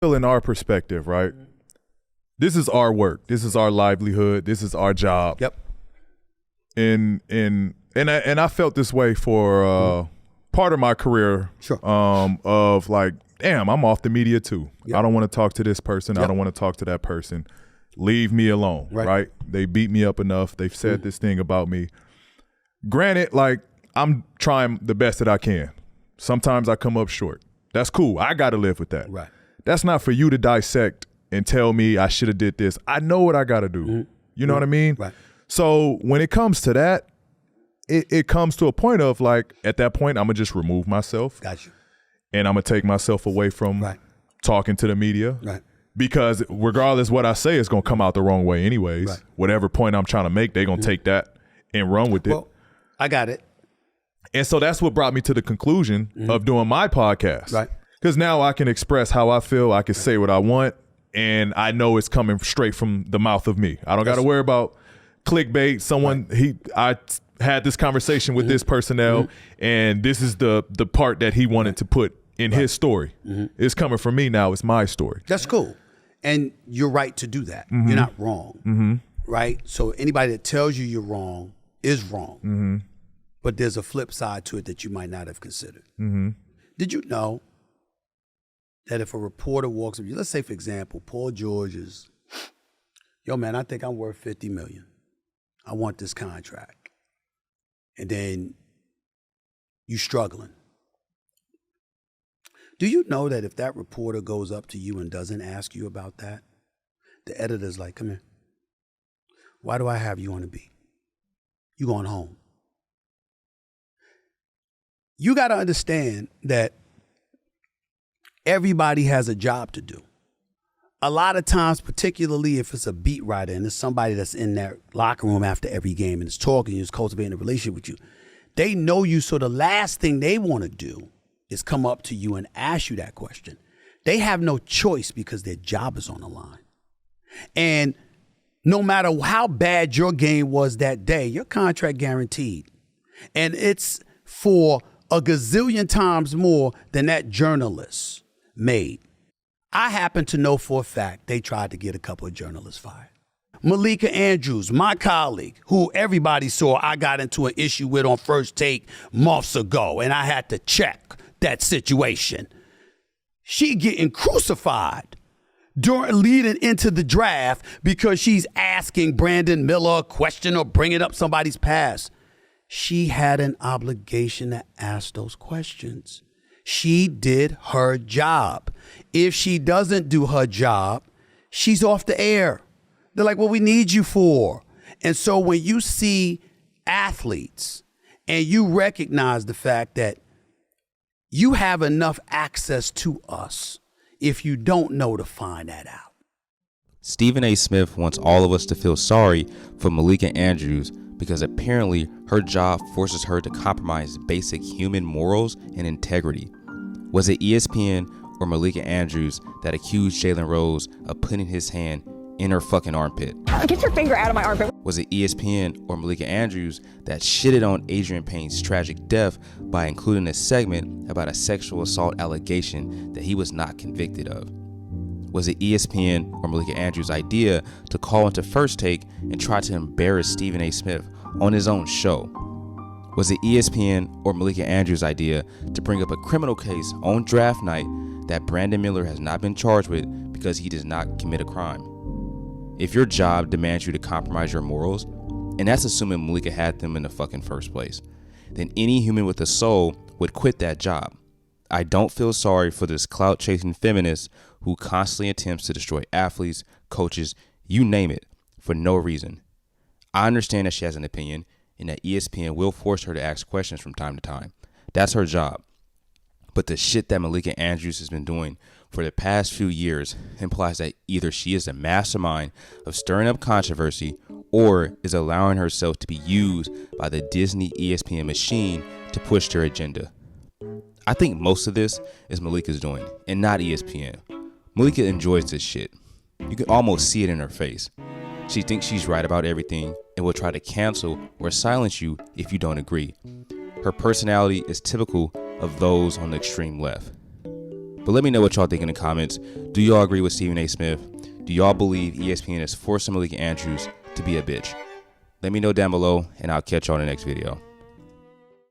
in our perspective, right? This is our work. This is our livelihood. This is our job. Yep. And I felt this way for part of my career. Sure. Of like, damn, I'm off the media too. Yep. I don't want to talk to this person. Yep. I don't want to talk to that person. Leave me alone. Right? They beat me up enough. They've said this thing about me. Granted, like, I'm trying the best that I can. Sometimes I come up short. That's cool. I got to live with that. Right. That's not for you to dissect and tell me I should have did this. I know what I got to do. You know what I mean? Right. So when it comes to that, it comes to a point of like, at that point, I'm going to just remove myself. Got you. And I'm going to take myself away from talking to the media. Right. Because regardless what I say, it's going to come out the wrong way anyways. Right. Whatever point I'm trying to make, they're going to take that and run with it. Well, I got it. And so that's what brought me to the conclusion of doing my podcast. Right. Because now I can express how I feel. I can say what I want. And I know it's coming straight from the mouth of me. I don't got to worry about clickbait. I had this conversation with this personnel, and this is the part that he wanted to put in his story. It's coming from me now. It's my story. That's cool. And you're right to do that. You're not wrong. Right? So anybody that tells you you're wrong is wrong. But there's a flip side to it that you might not have considered. Did you know that if a reporter walks up, let's say, for example, Paul George is, yo, man, I think I'm worth $50 million. I want this contract. And then you struggling. Do you know that if that reporter goes up to you and doesn't ask you about that, the editor's like, come here. Why do I have you on the beat? You going home. You got to understand that everybody has a job to do. A lot of times, particularly if it's a beat writer and it's somebody that's in that locker room after every game and is talking, is cultivating a relationship with you, they know you. So the last thing they want to do is come up to you and ask you that question. They have no choice because their job is on the line. And no matter how bad your game was that day, your contract guaranteed. And it's for a gazillion times more than that journalist made. I happen to know for a fact they tried to get a couple of journalists fired. Malika Andrews, my colleague, who everybody saw I got into an issue with on First Take months ago, and I had to check that situation. She getting crucified leading into the draft because she's asking Brandon Miller a question or bringing up somebody's past. She had an obligation to ask those questions. She did her job. If she doesn't do her job, she's off the air. They're like, what we need you for? And so when you see athletes and you recognize the fact that you have enough access to us, if you don't know to find that out. Stephen A. Smith wants all of us to feel sorry for Malika Andrews because apparently her job forces her to compromise basic human morals and integrity. Was it ESPN or Malika Andrews that accused Jalen Rose of putting his hand in her fucking armpit? Get your finger out of my armpit. Was it ESPN or Malika Andrews that shitted on Adrian Payne's tragic death by including a segment about a sexual assault allegation that he was not convicted of? Was it ESPN or Malika Andrews' idea to call into First Take and try to embarrass Stephen A. Smith on his own show? Was it ESPN or Malika Andrews' idea to bring up a criminal case on draft night that Brandon Miller has not been charged with because he does not commit a crime? If your job demands you to compromise your morals, and that's assuming Malika had them in the fucking first place, then any human with a soul would quit that job. I don't feel sorry for this clout-chasing feminist who constantly attempts to destroy athletes, coaches, you name it, for no reason. I understand that she has an opinion and that ESPN will force her to ask questions from time to time. That's her job. But the shit that Malika Andrews has been doing for the past few years implies that either she is a mastermind of stirring up controversy or is allowing herself to be used by the Disney ESPN machine to push their agenda. I think most of this is Malika's doing and not ESPN. Malika enjoys this shit. You can almost see it in her face. She thinks she's right about everything and will try to cancel or silence you if you don't agree. Her personality is typical of those on the extreme left. But let me know what y'all think in the comments. Do y'all agree with Stephen A. Smith? Do y'all believe ESPN is forcing Malika Andrews to be a bitch? Let me know down below, and I'll catch y'all in the next video.